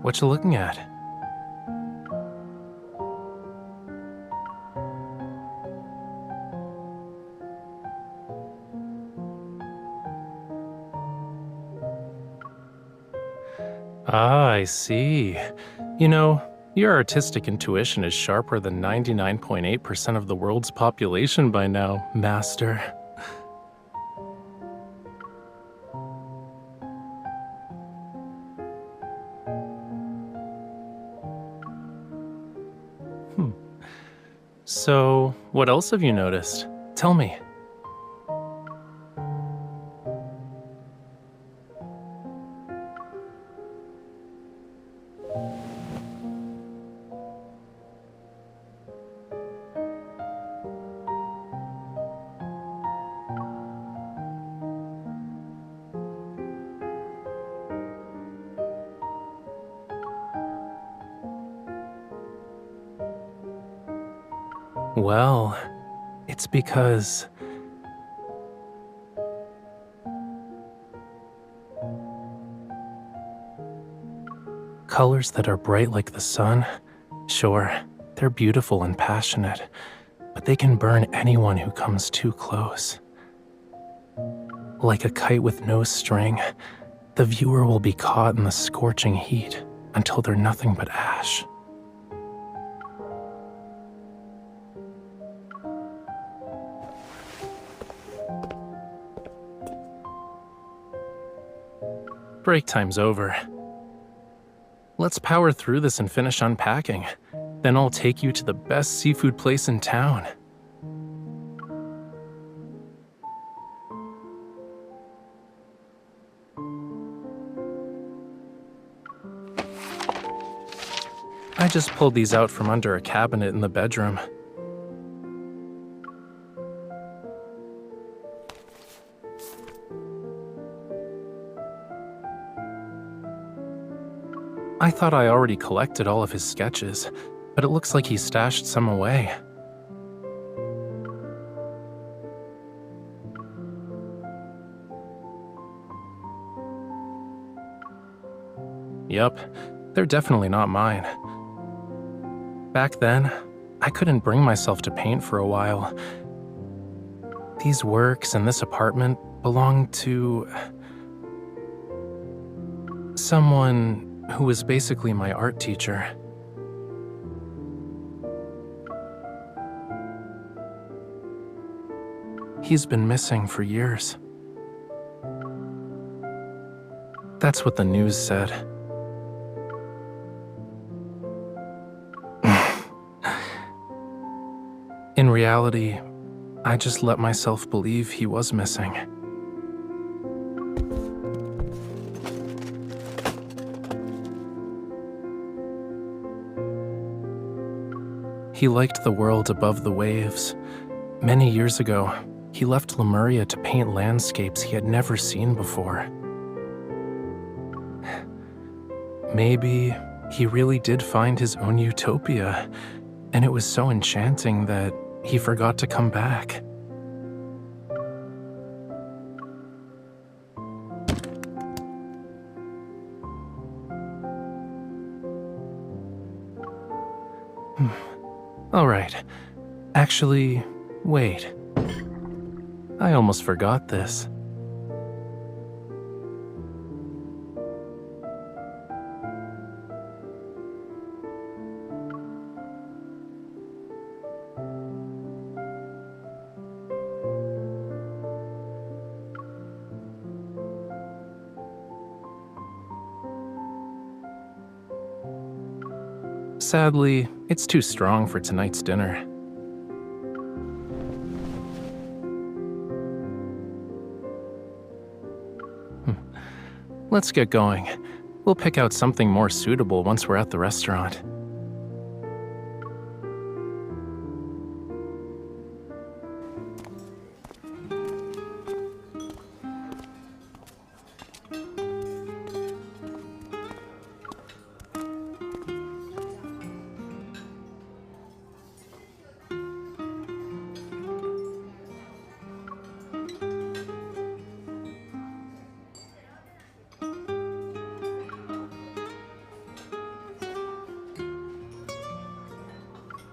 What you looking at? Ah, I see. You know, your artistic intuition is sharper than 99.8% of the world's population by now, Master. Hmm. So, what else have you noticed? Tell me. Well, it's because colors that are bright like the sun, sure, they're beautiful and passionate, but they can burn anyone who comes too close. Like a kite with no string, the viewer will be caught in the scorching heat until they're nothing but ash. Break time's over. Let's power through this and finish unpacking. Then I'll take you to the best seafood place in town. I just pulled these out from under a cabinet in the bedroom. I thought I already collected all of his sketches, but it looks like he stashed some away. Yup, they're definitely not mine. Back then, I couldn't bring myself to paint for a while. These works and this apartment belonged to someone who was basically my art teacher. He's been missing for years. That's what the news said. In reality, I just let myself believe he was missing. He liked the world above the waves. Many years ago, he left Lemuria to paint landscapes he had never seen before. Maybe he really did find his own utopia, and it was so enchanting that he forgot to come back. All right. Actually, wait. I almost forgot this. Sadly, it's too strong for tonight's dinner. Let's get going. We'll pick out something more suitable once we're at the restaurant.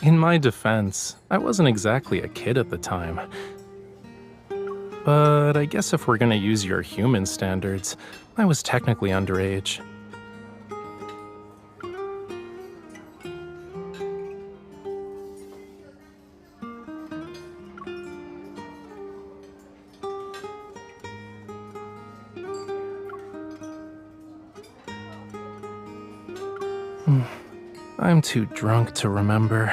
In my defense, I wasn't exactly a kid at the time. But I guess if we're gonna use your human standards, I was technically underage. I'm too drunk to remember.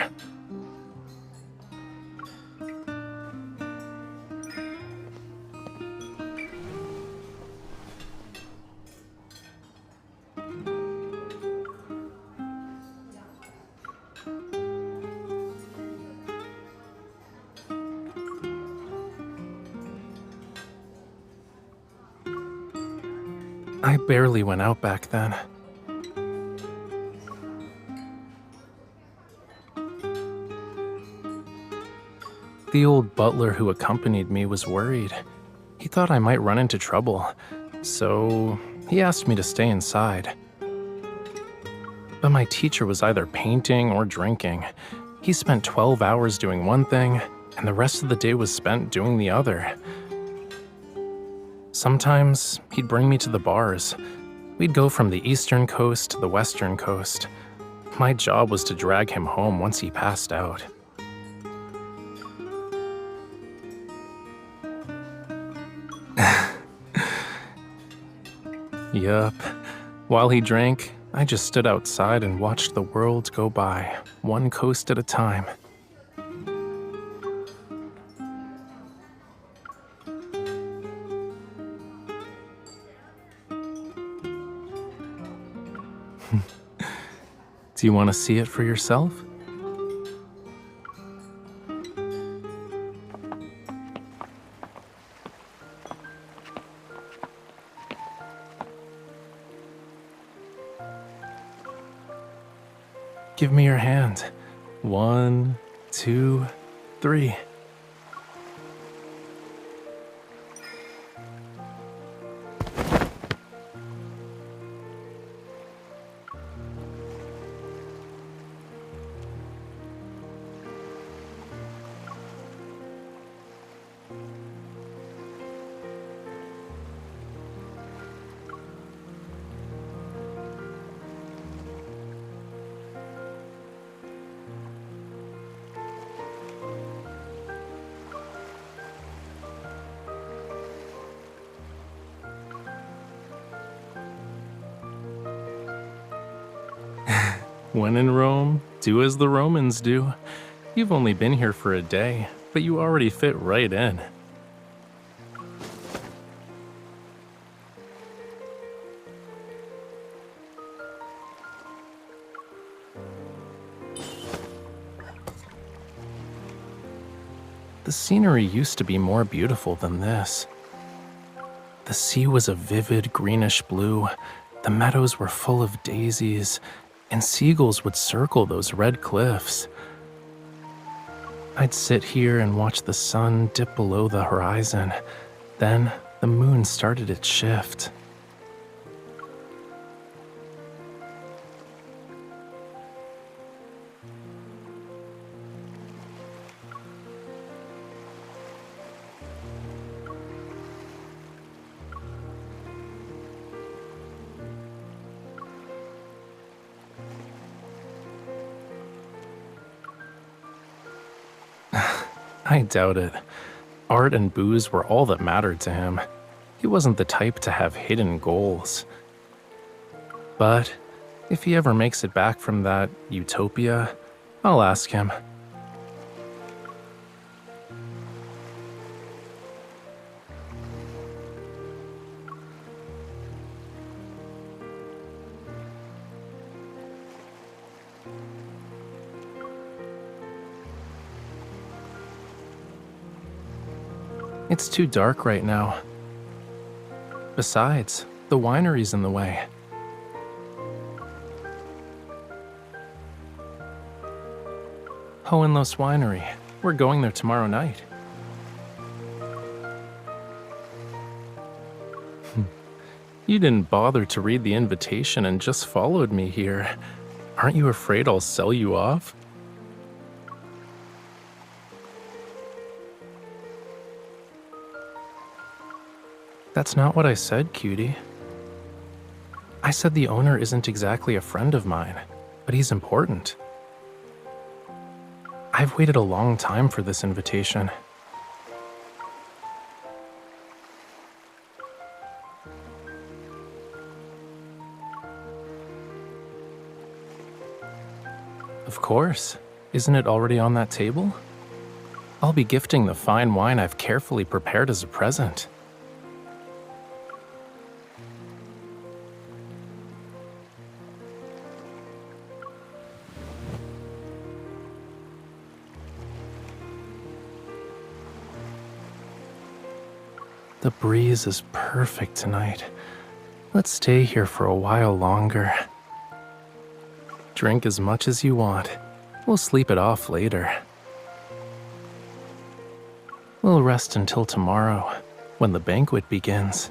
I barely went out back then. The old butler who accompanied me was worried. He thought I might run into trouble, so he asked me to stay inside. But my teacher was either painting or drinking. He spent 12 hours doing one thing, and the rest of the day was spent doing the other. Sometimes he'd bring me to the bars. We'd go from the eastern coast to the western coast. My job was to drag him home once he passed out. Yup. While he drank, I just stood outside and watched the world go by, one coast at a time. Do you want to see it for yourself? Give me your hand. 1, 2, 3. When in Rome, do as the Romans do. You've only been here for a day, but you already fit right in. The scenery used to be more beautiful than this. The sea was a vivid greenish blue, the meadows were full of daisies, and seagulls would circle those red cliffs. I'd sit here and watch the sun dip below the horizon. Then the moon started its shift. I doubt it. Art and booze were all that mattered to him. He wasn't the type to have hidden goals. But if he ever makes it back from that utopia, I'll ask him. It's too dark right now. Besides, the winery's in the way. Hohenlos Winery. We're going there tomorrow night. You didn't bother to read the invitation and just followed me here. Aren't you afraid I'll sell you off? That's not what I said, cutie. I said the owner isn't exactly a friend of mine, but he's important. I've waited a long time for this invitation. Of course. Isn't it already on that table? I'll be gifting the fine wine I've carefully prepared as a present. The breeze is perfect tonight. Let's stay here for a while longer. Drink as much as you want. We'll sleep it off later. We'll rest until tomorrow, when the banquet begins.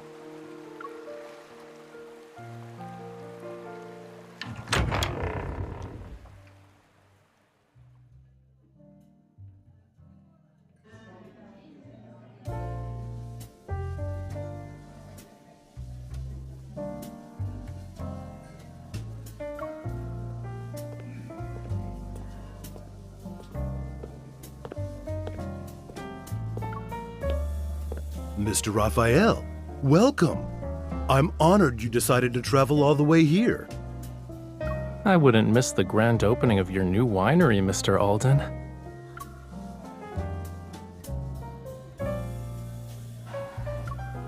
Mr. Rafayel, welcome. I'm honored you decided to travel all the way here. I wouldn't miss the grand opening of your new winery, Mr. Alden.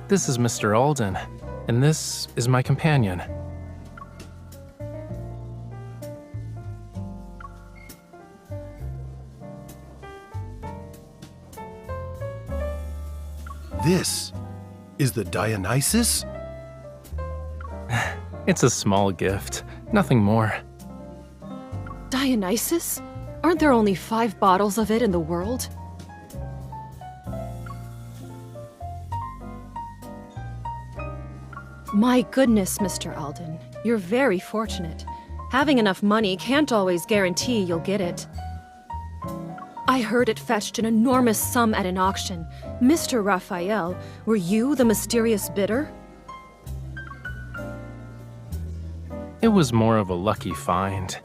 This is Mr. Alden, and this is my companion. This is the Dionysus? It's a small gift, nothing more. Dionysus? Aren't there only 5 bottles of it in the world? My goodness, Mr. Alden. You're very fortunate. Having enough money can't always guarantee you'll get it. I heard it fetched an enormous sum at an auction. Mr. Rafayel, were you the mysterious bidder? It was more of a lucky find.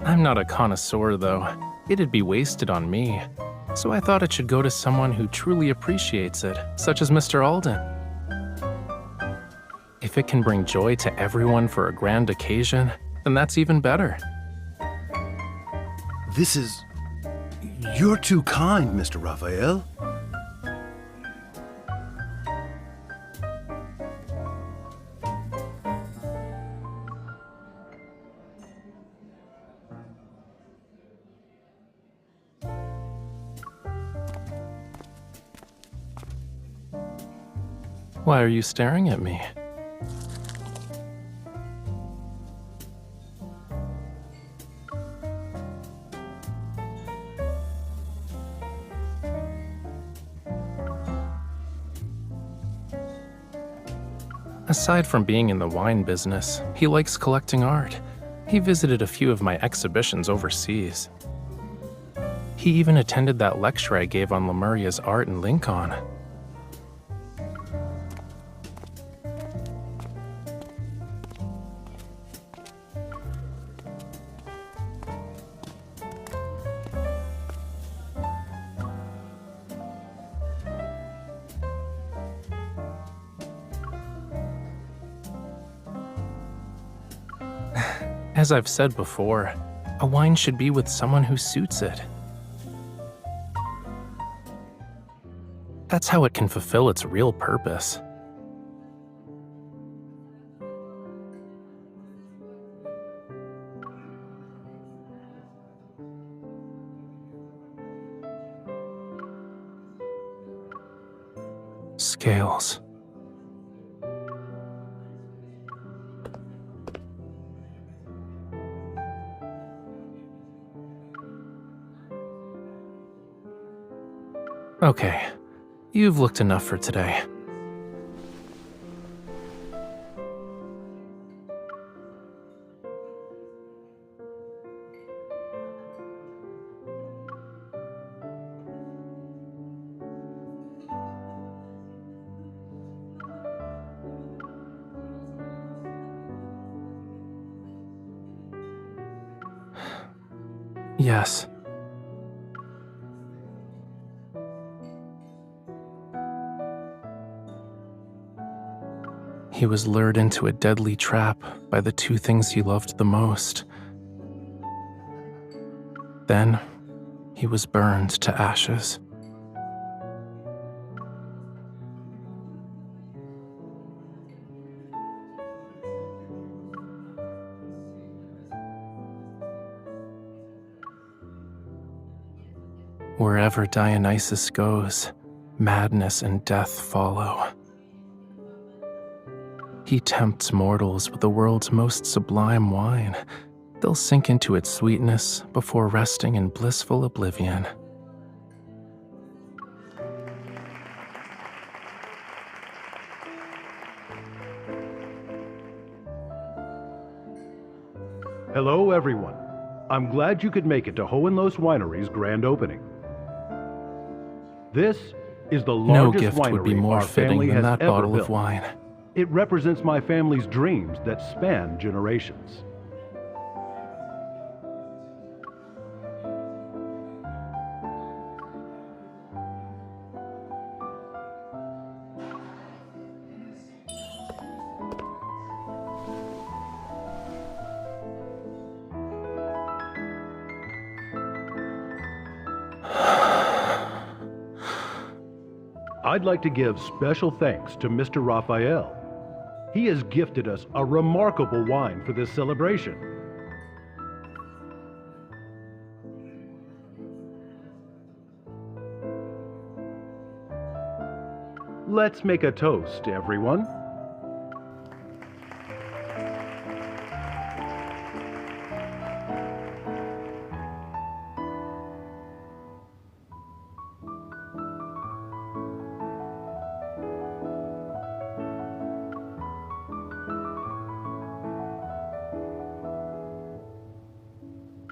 I'm not a connoisseur, though. It'd be wasted on me. So I thought it should go to someone who truly appreciates it, such as Mr. Alden. If it can bring joy to everyone for a grand occasion, then that's even better. This is... You're too kind, Mr. Rafayel. Why are you staring at me? Aside from being in the wine business, he likes collecting art. He visited a few of my exhibitions overseas. He even attended that lecture I gave on Lemuria's art in Lincoln. As I've said before, a wine should be with someone who suits it. That's how it can fulfill its real purpose. Scales. Okay, you've looked enough for today. Yes. He was lured into a deadly trap by the two things he loved the most. Then, he was burned to ashes. Wherever Dionysus goes, madness and death follow. He tempts mortals with the world's most sublime wine. They'll sink into its sweetness before resting in blissful oblivion. Hello, everyone. I'm glad you could make it to Hohenlohes Winery's grand opening. This is the No largest gift winery would be more our fitting family than has that ever bottle built. of wine. It represents my family's dreams that span generations. I'd like to give special thanks to Mr. Rafayel. He has gifted us a remarkable wine for this celebration. Let's make a toast, everyone.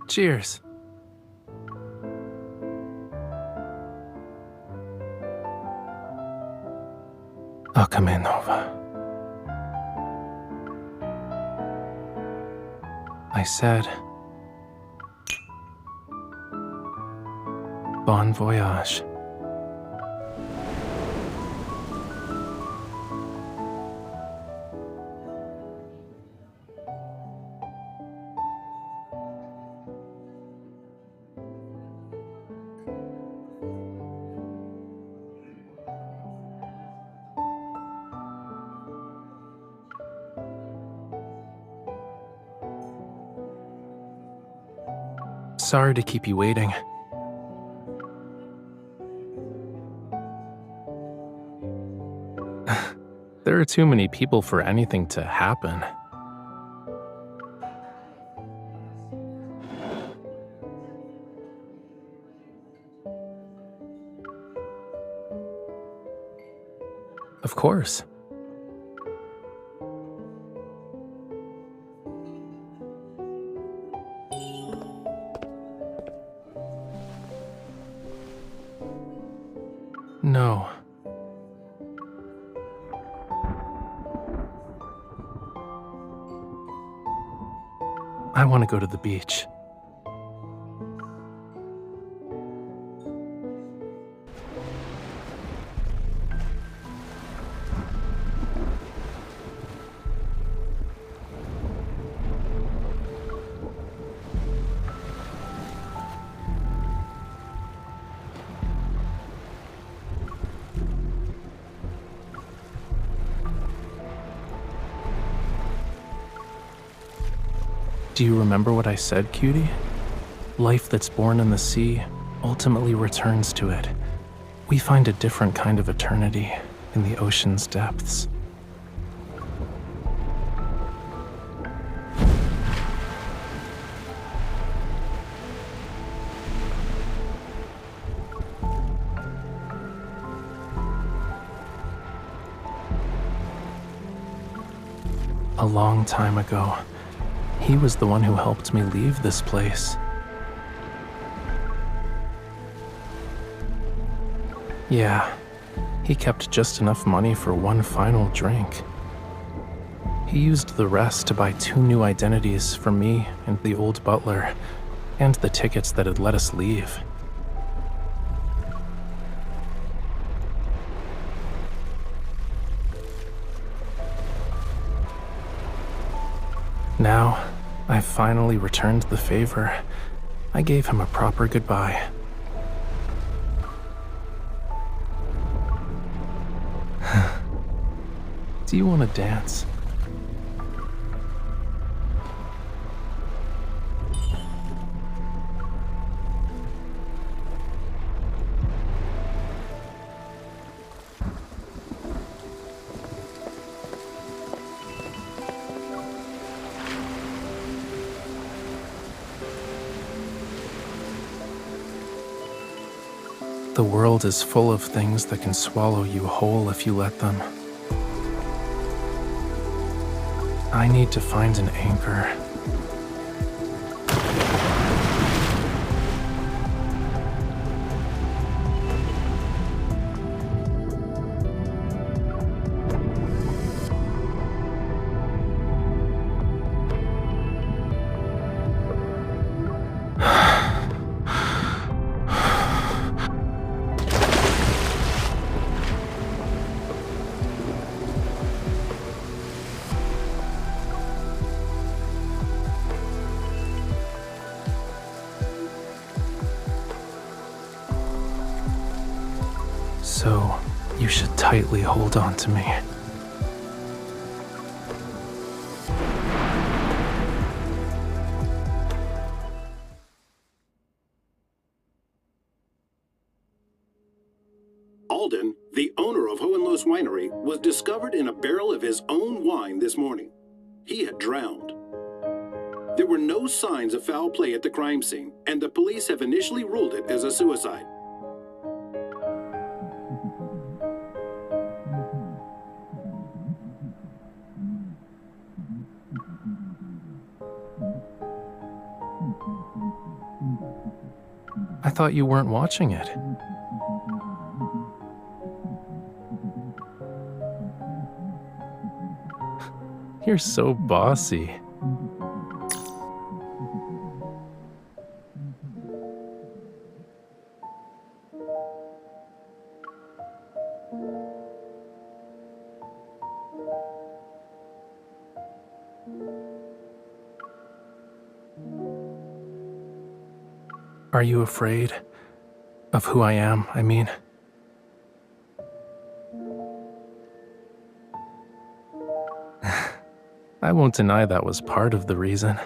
Cheers. Akame Nova. I said, Bon voyage. Sorry to keep you waiting. There are too many people for anything to happen. Of course. No. I want to go to the beach. Do you remember what I said, cutie? Life that's born in the sea ultimately returns to it. We find a different kind of eternity in the ocean's depths. A long time ago, he was the one who helped me leave this place. Yeah, he kept just enough money for one final drink. He used the rest to buy 2 new identities for me and the old butler, and the tickets that had let us leave. Now, I've finally returned the favor. I gave him a proper goodbye. Do you want to dance? The world is full of things that can swallow you whole if you let them. I need to find an anchor. So, you should tightly hold on to me. Alden, the owner of Hohenlohe's Winery, was discovered in a barrel of his own wine this morning. He had drowned. There were no signs of foul play at the crime scene, and the police have initially ruled it as a suicide. I thought you weren't watching it. You're so bossy. Are you afraid of who I am, I mean? I won't deny that was part of the reason.